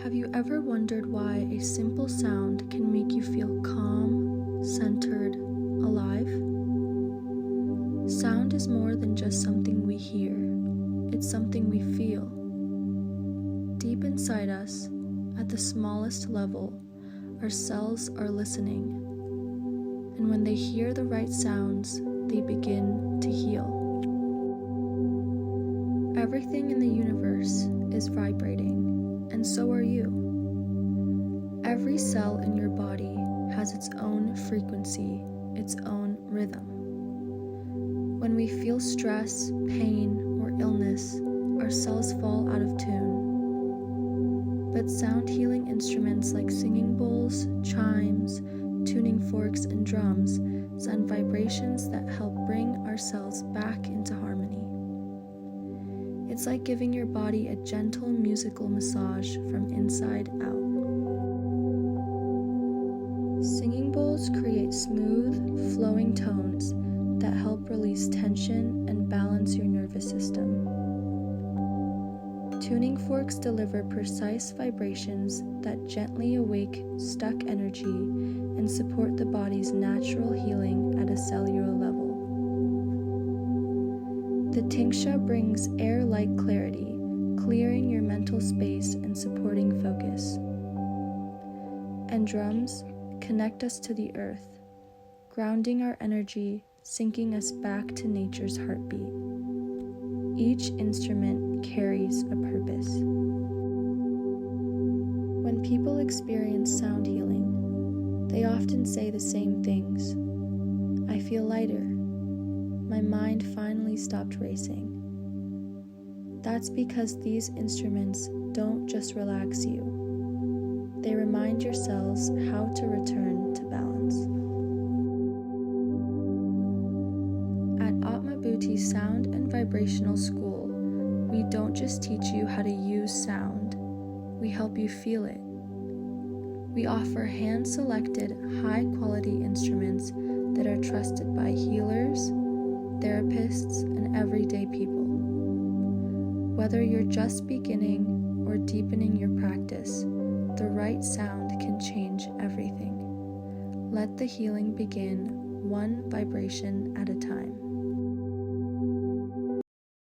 Have you ever wondered why a simple sound can make you feel calm, centered, alive? Sound is more than just something we hear. It's something we feel. Deep inside us, at the smallest level, our cells are listening. And when they hear the right sounds, they begin to heal. Everything in the universe is vibrating. And so are you. Every cell in your body has its own frequency, its own rhythm. When we feel stress, pain, or illness, our cells fall out of tune. But sound healing instruments like singing bowls, chimes, tuning forks, and drums send vibrations that help bring our cells back into harmony. It's like giving your body a gentle musical massage from inside out. Singing bowls create smooth, flowing tones that help release tension and balance your nervous system. Tuning forks deliver precise vibrations that gently awake stuck energy and support the body's natural healing at a cellular level. The tingsha brings air-like clarity, clearing your mental space and supporting focus. And drums connect us to the earth, grounding our energy, sinking us back to nature's heartbeat. Each instrument carries a purpose. When people experience sound healing, they often say the same things. I feel lighter. My mind finally stopped racing. That's because these instruments don't just relax you. They remind your cells how to return to balance. At Atma Buti Sound and Vibrational School, we don't just teach you how to use sound, we help you feel it. We offer hand-selected, high-quality instruments that are trusted by healers, therapists, and everyday people. Whether you're just beginning or deepening your practice, the right sound can change everything. Let the healing begin, one vibration at a time.